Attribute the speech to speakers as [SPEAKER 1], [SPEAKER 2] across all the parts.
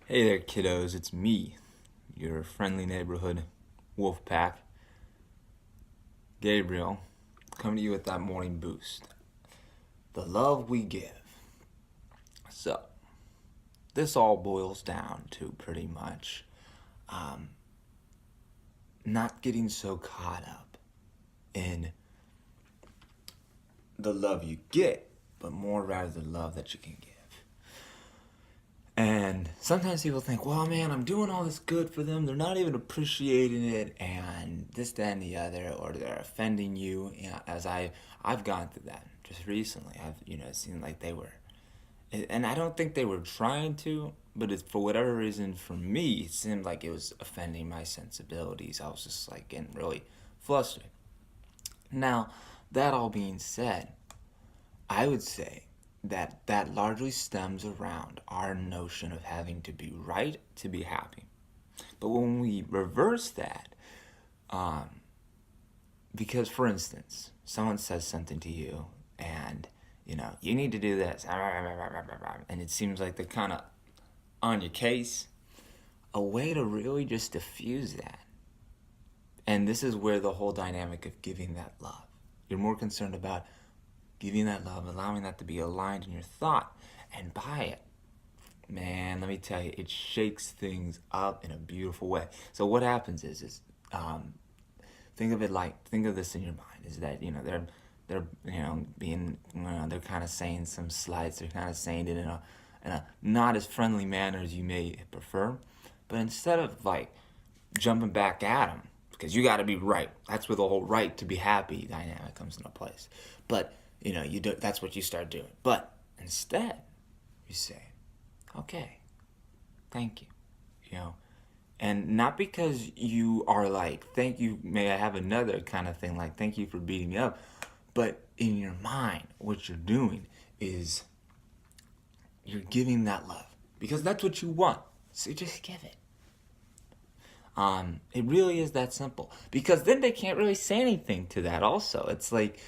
[SPEAKER 1] Hey there, kiddos. It's me, your friendly neighborhood wolf pack, Gabriel, coming to you with that morning boost. The love we give. So, this all boils down to pretty much not getting so caught up in the love you get, but more rather the love that you can give. And sometimes people think, well, man, I'm doing all this good for them. They're not even appreciating it, and this, that, and the other, or they're offending you. You know, I've gone through that just recently. It seemed like they were, and I don't think they were trying to, but it's for whatever reason for me, it seemed like it was offending my sensibilities. I was just like getting really flustered. Now, that all being said, I would say that largely stems around our notion of having to be right to be happy. But when we reverse that, um, because for instance, someone says something to you and you need to do this, and it seems like they're kind of on your case, a way to really just diffuse that. And this is where the whole dynamic of giving that love. You're more concerned about giving that love, allowing that to be aligned in your thought, and by it, man, let me tell you, it shakes things up in a beautiful way. So what happens is think of this in your mind, is that they're being they're kind of saying some slights, they're kind of saying it in a not as friendly manner as you may prefer, but instead of like jumping back at them, because you got to be right. That's where the whole right to be happy dynamic comes into place. But you do. That's what you start doing. But instead, you say, "Okay, thank you," and not because you are like, "Thank you, may I have another," kind of thing, like "Thank you for beating me up," but in your mind, what you're doing is you're giving that love because that's what you want. So just give it. It really is that simple because then they can't really say anything to that. Also, it's like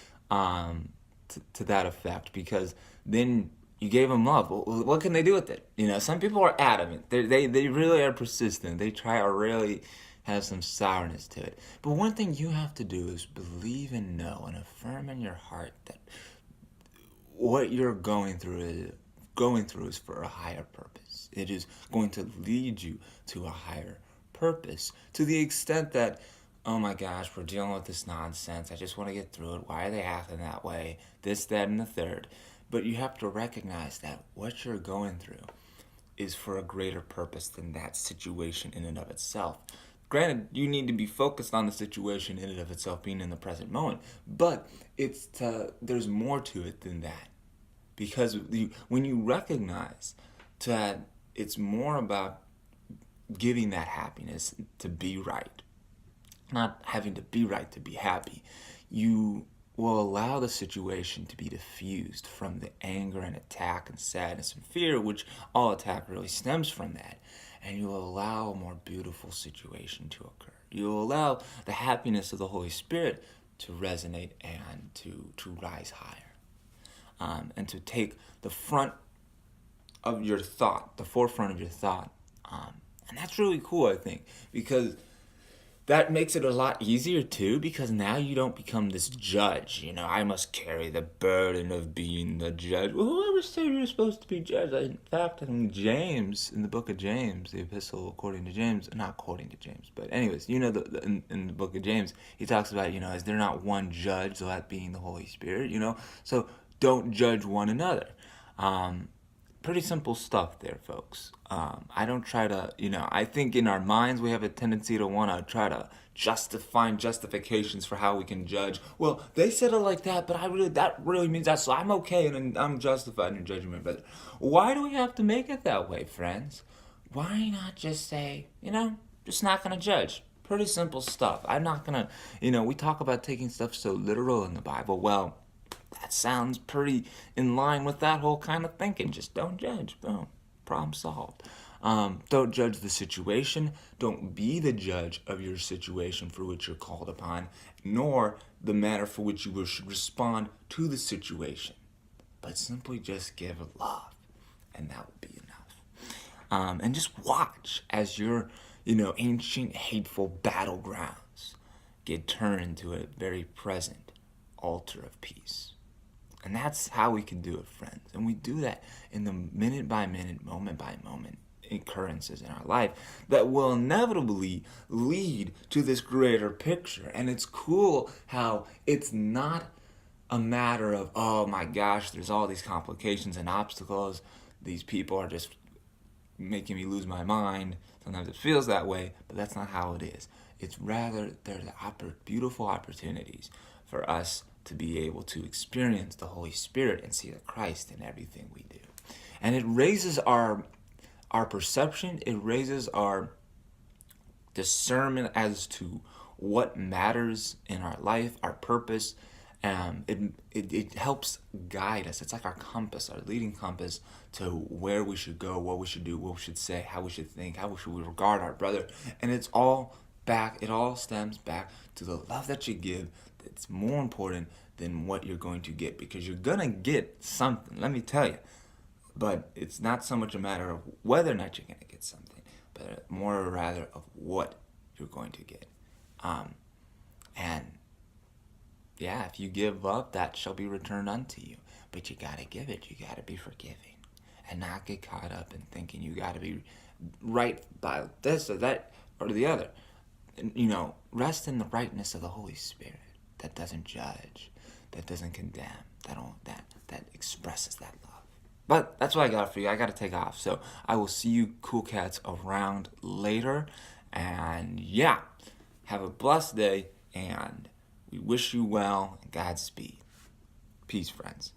[SPEAKER 1] to that effect because then you gave them love. What can they do with it? Some people are adamant. They really are persistent. They try to really have some sourness to it. But one thing you have to do is believe and know and affirm in your heart that what you're going through is for a higher purpose. It is going to lead you to a higher purpose to the extent that, oh my gosh, we're dealing with this nonsense. I just want to get through it. Why are they acting that way? This, that, and the third. But you have to recognize that what you're going through is for a greater purpose than that situation in and of itself. Granted, you need to be focused on the situation in and of itself being in the present moment, but there's more to it than that. Because when you recognize that it's more about giving that happiness to be right, not having to be right to be happy, you will allow the situation to be diffused from the anger and attack and sadness and fear, which all attack really stems from that. And you will allow a more beautiful situation to occur. You will allow the happiness of the Holy Spirit to resonate and to rise higher. And to take the front of your thought, the forefront of your thought. And that's really cool, I think, because that makes it a lot easier too, because now you don't become this judge. I must carry the burden of being the judge. Well, whoever said you're supposed to be judged? In fact, in James, in the book of James, the epistle according to James, not according to James, but anyways, in the book of James, he talks about, is there not one judge, so that being the Holy Spirit, So don't judge one another. Pretty simple stuff there, folks. I don't try to, I think in our minds we have a tendency to want to try to find justifications for how we can judge. Well, they said it like that, but that really means that, so I'm okay and I'm justified in judging my brother. Why do we have to make it that way, friends? Why not just say, just not going to judge? Pretty simple stuff. I'm not going to, we talk about taking stuff so literal in the Bible. Well, that sounds pretty in line with that whole kind of thinking. Just don't judge. Boom. Problem solved. Don't judge the situation. Don't be the judge of your situation for which you're called upon, nor the manner for which you should respond to the situation. But simply just give love, and that will be enough. And just watch as your, ancient, hateful battlegrounds get turned into a very present altar of peace. And that's how we can do it, friends. And we do that in the minute by minute, moment by moment occurrences in our life that will inevitably lead to this greater picture. And it's cool how it's not a matter of, oh my gosh, there's all these complications and obstacles. These people are just making me lose my mind. Sometimes it feels that way, but that's not how it is. It's rather there's beautiful opportunities for us to be able to experience the Holy Spirit and see the Christ in everything we do. And it raises our perception, it raises our discernment as to what matters in our life, our purpose. It helps guide us. It's like our compass, our leading compass to where we should go, what we should do, what we should say, how we should think, how we should regard our brother. And it all stems back to the love that you give. It's more important than what you're going to get, because you're going to get something, let me tell you. But it's not so much a matter of whether or not you're going to get something, but more rather of what you're going to get. And yeah, if you give up, that shall be returned unto you. But you got to give it. You got to be forgiving and not get caught up in thinking you got to be right by this or that or the other. And, rest in the rightness of the Holy Spirit that doesn't judge, that doesn't condemn, that expresses that love. But that's what I got for you. I got to take off. So I will see you cool cats around later. And yeah, have a blessed day. And we wish you well and Godspeed. Peace, friends.